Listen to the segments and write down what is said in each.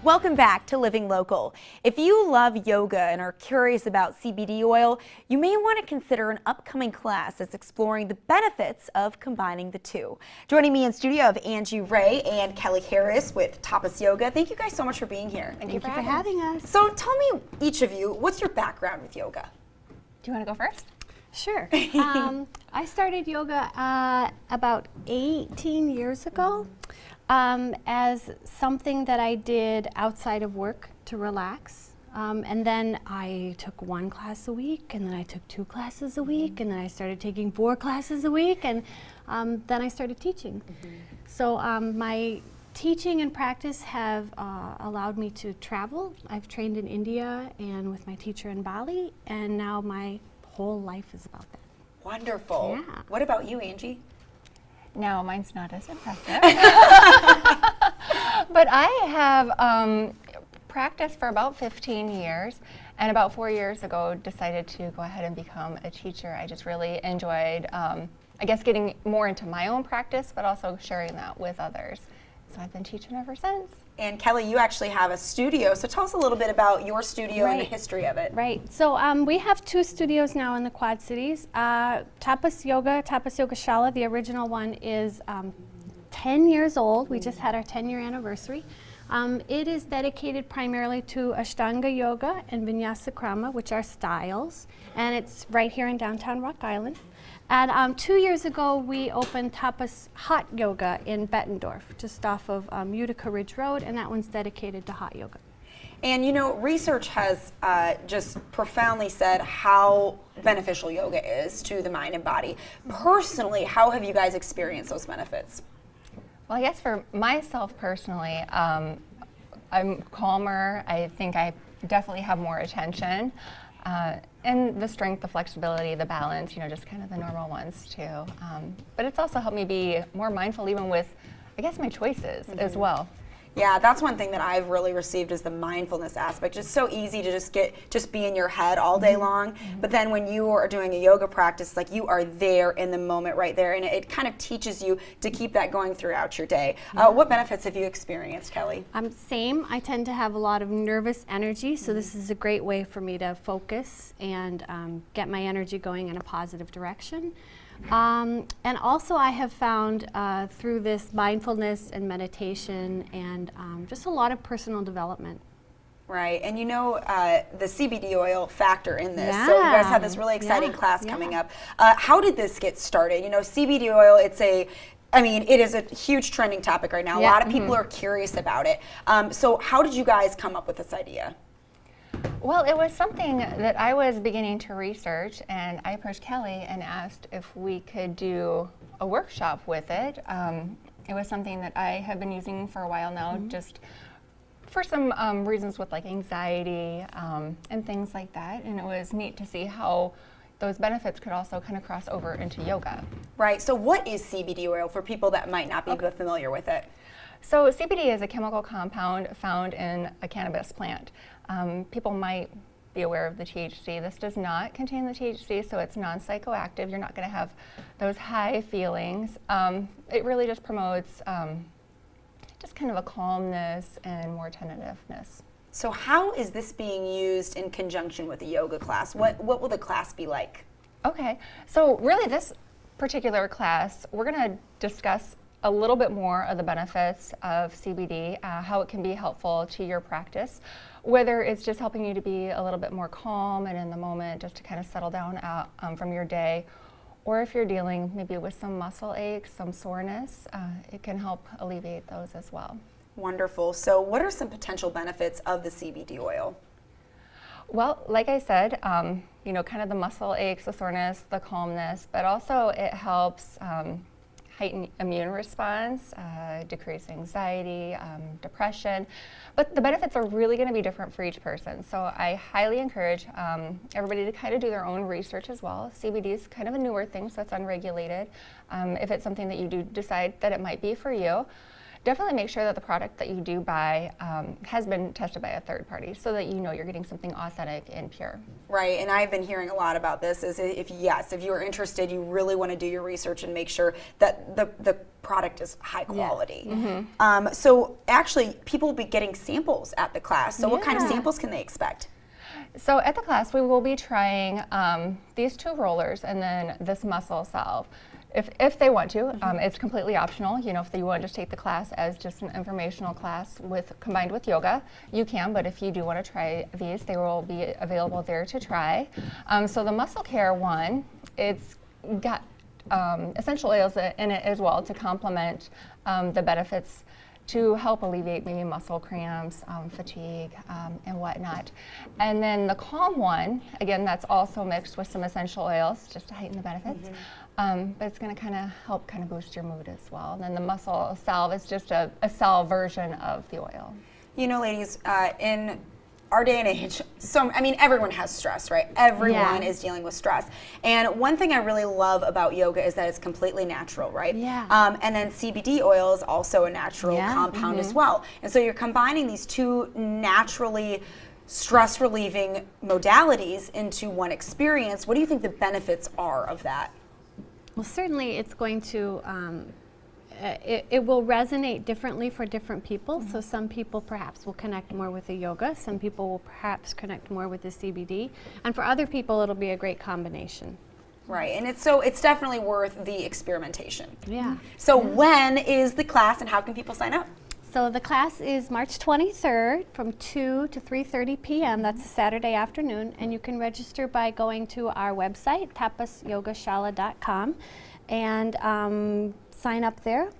Welcome back to Living Local. If you love yoga and are curious about CBD oil, you may want to consider an upcoming class that's exploring the benefits of combining the two. Joining me in studio of Angie Ray and Kelly Harris with Tapas Yoga. Thank you guys so much for being here. Thank you for having us. So tell me, each of you, what's your background with yoga? Do you want to go first? Sure. I started yoga about 18 years ago as something that I did outside of work to relax. And then I took 1 class a week, and then I took 2 classes a week, and then I started taking 4 classes a week, and then I started teaching. So my teaching and practice have allowed me to travel. I've trained in India and with my teacher in Bali, and now my whole life is about that. Wonderful. Yeah. What about you, Angie? No, mine's not as impressive. But I have practiced for about 15 years, and about 4 years ago decided to go ahead and become a teacher. I just really enjoyed, I guess, getting more into my own practice, but also sharing that with others. So I've been teaching ever since. And Kelly, you actually have a studio, so tell us a little bit about your studio and the history of it. Right. So we have 2 studios now in the Quad Cities. Tapas Yoga Shala, the original one, is 10 years old. We just had our 10-year anniversary. It is dedicated primarily to Ashtanga Yoga and Vinyasa Krama, which are styles, and it's right here in downtown Rock Island. And 2 years ago, we opened Tapas Hot Yoga in Bettendorf, just off of Utica Ridge Road, and that one's dedicated to hot yoga. And you know, research has just profoundly said how beneficial yoga is to the mind and body. Personally, how have you guys experienced those benefits? Well, I guess for myself personally, I'm calmer. I think I definitely have more attention. And the strength, the flexibility, the balance, you know, just kind of the normal ones too. But it's also helped me be more mindful even with, I guess, my choices as well. Yeah, that's one thing that I've really received is the mindfulness aspect. It's so easy to just be in your head all day long, but then when you are doing a yoga practice, like you are there in the moment right there, and it kind of teaches you to keep that going throughout your day. What benefits have you experienced, Kelly? Same. I tend to have a lot of nervous energy, so this is a great way for me to focus and get my energy going in a positive direction. And also I have found through this mindfulness and meditation and just a lot of personal development. Right, and you know the CBD oil factor in this. So you guys have this really exciting class coming up. How did this get started? You know, CBD oil, it is a huge trending topic right now. A lot of people are curious about it. So how did you guys come up with this idea? Well, it was something that I was beginning to research, and I approached Kelly and asked if we could do a workshop with it. It was something that I have been using for a while now, just for some reasons with like anxiety and things like that, and it was neat to see how those benefits could also kind of cross over into yoga. Right, so what is CBD oil for people that might not be familiar with it? So CBD is a chemical compound found in a cannabis plant. People might be aware of the THC. This does not contain the THC, so it's non-psychoactive. You're not going to have those high feelings. It really just promotes just kind of a calmness and more tentativeness. So how is this being used in conjunction with a yoga class? What will the class be like? Okay, so really this particular class, we're going to discuss a little bit more of the benefits of CBD, how it can be helpful to your practice, whether it's just helping you to be a little bit more calm and in the moment, just to kind of settle down from your day, or if you're dealing maybe with some muscle aches, some soreness, it can help alleviate those as well. Wonderful. So what are some potential benefits of the CBD oil? Well, like I said, you know, kind of the muscle aches, the soreness, the calmness, but also it helps heighten immune response, decrease anxiety, depression. But the benefits are really going to be different for each person. So I highly encourage everybody to kind of do their own research as well. CBD is kind of a newer thing, so it's unregulated. If it's something that you do decide that it might be for you, definitely make sure that the product that you do buy has been tested by a third party so that you know you're getting something authentic and pure. Right, and I've been hearing a lot about this, is if you're interested, you really want to do your research and make sure that the product is high quality. So actually, people will be getting samples at the class. So what kind of samples can they expect? So at the class, we will be trying these 2 rollers and then this muscle salve. If they want to, it's completely optional. You know, if you want to just take the class as just an informational class combined with yoga, you can. But if you do want to try these, they will be available there to try. So the muscle care one, it's got essential oils in it as well to complement the benefits to help alleviate maybe muscle cramps, fatigue, and whatnot. And then the calm one, again, that's also mixed with some essential oils just to heighten the benefits. But it's going to kind of help boost your mood as well. And then the muscle salve is just a salve version of the oil. You know, ladies, in our day and age, everyone has stress, right? Everyone is dealing with stress. And one thing I really love about yoga is that it's completely natural, right? And then CBD oil is also a natural compound as well. And so you're combining these 2 naturally stress relieving modalities into one experience. What do you think the benefits are of that? Well, certainly it's going to, it will resonate differently for different people. So some people perhaps will connect more with the yoga, some people will perhaps connect more with the CBD, and for other people it'll be a great combination. Right, and it's definitely worth the experimentation. So when is the class and how can people sign up? So the class is March 23rd from 2 to 3:30 p.m. That's a Saturday afternoon, and you can register by going to our website, tapasyogashala.com, and sign up there.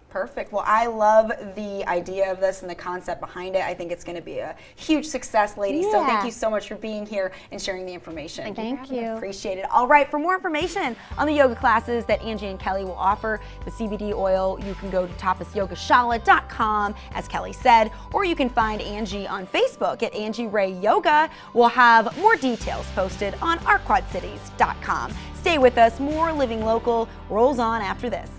Perfect. Well, I love the idea of this and the concept behind it. I think it's going to be a huge success, ladies. So thank you so much for being here and sharing the information. Thank you. Appreciate it. All right, for more information on the yoga classes that Angie and Kelly will offer, the CBD oil, you can go to tapasyogashala.com, as Kelly said, or you can find Angie on Facebook at Angie Ray Yoga. We'll have more details posted on ourquadcities.com. Stay with us. More Living Local rolls on after this.